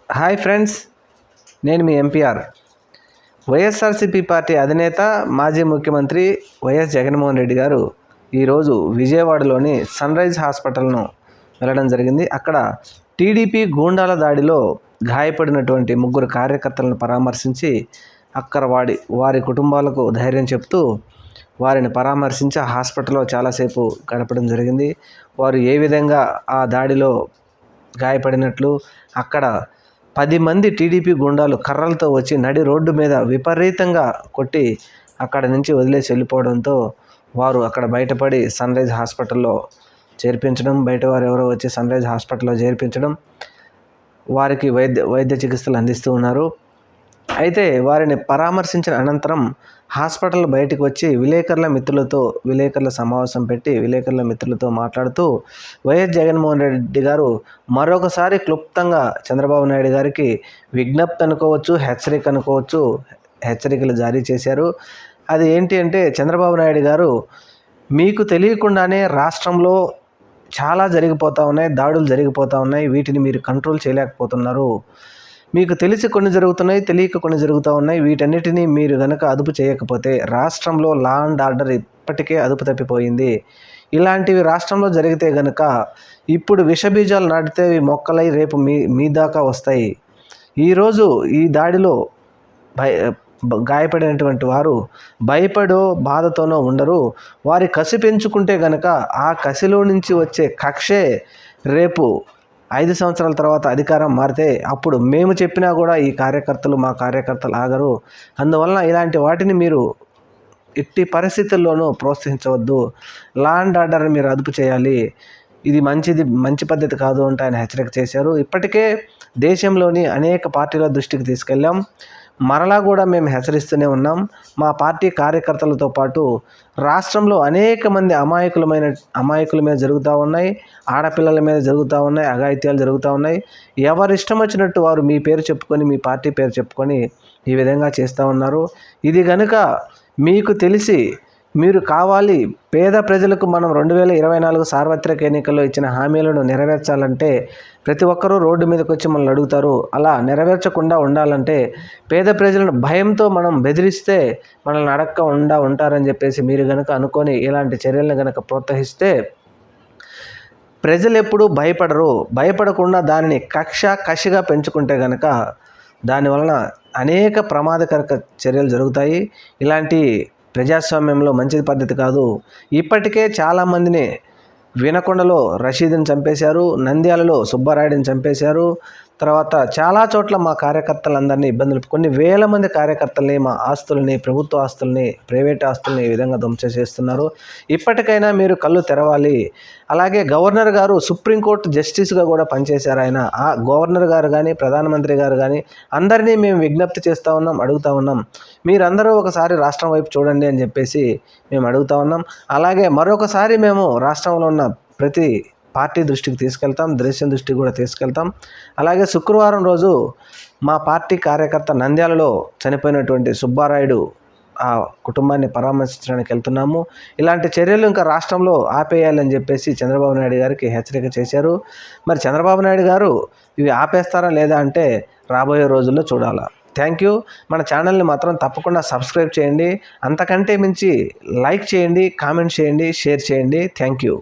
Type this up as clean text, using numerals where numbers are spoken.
Hi friends, నేను మీ MPR. YSRCP party అధినేత మాజీ ముఖ్యమంత్రి వైఎస్ జగన్మోహన్ రెడ్డి గారు ఈరోజు విజయవాడలోని సన్ రైజ్ హాస్పిటల్ను వెళ్ళడం జరిగింది. అక్కడ టీడీపీ గూండాల దాడిలో గాయపడినటువంటి 3 కార్యకర్తలను పరామర్శించి అక్కడ వారి కుటుంబాలకు ధైర్యం చెప్తూ వారిని పరామర్శించి ఆ హాస్పిటల్లో చాలాసేపు గడపడం జరిగింది. వారు ఏ విధంగా ఆ దాడిలో గాయపడినట్లు, అక్కడ 10 మంది టీడీపీ గుండాలు కర్రలతో వచ్చి నడి రోడ్డు మీద విపరీతంగా కొట్టి అక్కడ నుంచి వదిలేసి వెళ్ళిపోవడంతో వారు అక్కడ బయటపడి సన్ రైజ్ హాస్పిటల్లో చేర్పించడం, బయట వారు ఎవరో వచ్చి సన్ రైజ్ హాస్పిటల్లో చేర్పించడం, వారికి వైద్య చికిత్సలు అందిస్తూ ఉన్నారు. అయితే వారిని పరామర్శించిన అనంతరం హాస్పిటల్ బయటకు వచ్చి విలేకరుల సమావేశం పెట్టి విలేకరుల మిత్రులతో మాట్లాడుతూ వైఎస్ జగన్మోహన్ రెడ్డి గారు మరొకసారి క్లుప్తంగా చంద్రబాబు నాయుడు గారికి విజ్ఞప్తి అనుకోవచ్చు, హెచ్చరికలు జారీ చేశారు. అది ఏంటి అంటే, చంద్రబాబు నాయుడు గారు మీకు తెలియకుండానే రాష్ట్రంలో చాలా దాడులు జరిగిపోతూ ఉన్నాయి, వీటిని మీరు కంట్రోల్ చేయలేకపోతున్నారు. మీకు తెలిసి కొన్ని జరుగుతున్నాయి, తెలియక కొన్ని జరుగుతూ ఉన్నాయి. వీటన్నిటినీ మీరు కనుక అదుపు చేయకపోతే రాష్ట్రంలో లా అండ్ ఆర్డర్ ఇప్పటికే అదుపు తప్పిపోయింది. ఇలాంటివి రాష్ట్రంలో జరిగితే కనుక ఇప్పుడు విషబీజాలు నాటితే అవి మొక్కలై రేపు మీ దాకా వస్తాయి. ఈరోజు ఈ దాడిలో గాయపడినటువంటి వారు భయపడో బాధతోనో ఉండరు. వారి కసి పెంచుకుంటే కనుక ఆ కసిలో నుంచి వచ్చే కక్షే రేపు 5 సంవత్సరాల తర్వాత అధికారం మారితే అప్పుడు మేము చెప్పినా కూడా మా కార్యకర్తలు ఆగరు. అందువలన ఇలాంటి వాటిని మీరు ఎట్టి పరిస్థితుల్లోనూ ప్రోత్సహించవద్దు. లా అండ్ ఆర్డర్ని మీరు అదుపు చేయాలి. ఇది మంచి పద్ధతి కాదు అంటే ఆయన హెచ్చరిక చేశారు. ఇప్పటికే దేశంలోని అనేక పార్టీల దృష్టికి తీసుకెళ్ళాం, మరలా కూడా మేము హెచ్చరిస్తూనే ఉన్నాం. మా పార్టీ కార్యకర్తలతో పాటు రాష్ట్రంలో అనేక మంది అమాయకుల మీద జరుగుతూ ఉన్నాయి, ఆడపిల్లల మీద జరుగుతూ ఉన్నాయి, అఘాయిత్యాలు జరుగుతూ ఉన్నాయి. ఎవరిష్టం వచ్చినట్టు వారు మీ పేరు చెప్పుకొని, మీ పార్టీ పేరు చెప్పుకొని ఈ విధంగా చేస్తూ ఉన్నారు. ఇది కనుక మీకు తెలిసి మీరు కావాలి, పేద ప్రజలకు మనం 2024 సార్వత్రిక ఎన్నికల్లో ఇచ్చిన హామీలను నెరవేర్చాలంటే ప్రతి ఒక్కరూ రోడ్డు మీదకి వచ్చి మనల్ని అడుగుతారు. అలా నెరవేర్చకుండా ఉండాలంటే పేద ప్రజలను భయంతో మనం బెదిరిస్తే మనల్ని అడక్క ఉంటారని చెప్పేసి మీరు కనుక అనుకొని ఇలాంటి చర్యలను కనుక ప్రోత్సహిస్తే ప్రజలు ఎప్పుడూ భయపడకుండా దానిని కసిగా పెంచుకుంటే కనుక దానివలన అనేక ప్రమాదకర చర్యలు జరుగుతాయి. ఇలాంటి ప్రజాస్వామ్యంలో మంచి పద్ధతి కాదు. ఇప్పటికే చాలామందిని వినకొండలో రషీద్ని చంపేశారు, నంద్యాలలో సుబ్బారాయుడిని చంపేశారు. తర్వాత చాలా చోట్ల మా కార్యకర్తలందరినీ కొన్ని వేల మంది కార్యకర్తల్ని, మా ఆస్తుల్ని, ప్రభుత్వ ఆస్తుల్ని, ప్రైవేట్ ఆస్తుల్ని ఈ విధంగా ధ్వంసం చేస్తున్నారు. ఇప్పటికైనా మీరు కళ్ళు తెరవాలి. అలాగే గవర్నర్ గారు సుప్రీంకోర్టు జస్టిస్గా కూడా పనిచేశారు. ఆయన ఆ గవర్నర్ గారు కానీ, ప్రధానమంత్రి గారు కానీ అందరినీ మేము విజ్ఞప్తి అడుగుతూ ఉన్నాం. మీరందరూ ఒకసారి రాష్ట్రం వైపు చూడండి అని చెప్పేసి మేము అడుగుతూ ఉన్నాం. అలాగే మరొకసారి మేము రాష్ట్రంలో ఉన్న ప్రతి పార్టీ దృష్టికి తీసుకెళ్తాం, దేశం దృష్టికి కూడా తీసుకెళ్తాం. అలాగే శుక్రవారం రోజు మా పార్టీ కార్యకర్త నంద్యాలలో చనిపోయినటువంటి సుబ్బారాయుడు ఆ కుటుంబాన్ని పరామర్శించడానికి వెళ్తున్నాము. ఇలాంటి చర్యలు ఇంకా రాష్ట్రంలో ఆపేయాలని చెప్పేసి చంద్రబాబు నాయుడు గారికి హెచ్చరిక చేశారు. మరి చంద్రబాబు నాయుడు గారు ఇవి ఆపేస్తారా లేదా అంటే రాబోయే రోజుల్లో చూడాలా. Thank you. మన ఛానల్ని మాత్రం తప్పకుండా సబ్స్క్రైబ్ చేయండి. అంతకంటే మించి లైక్ చేయండి, కామెంట్ చేయండి, షేర్ చేయండి. Thank you.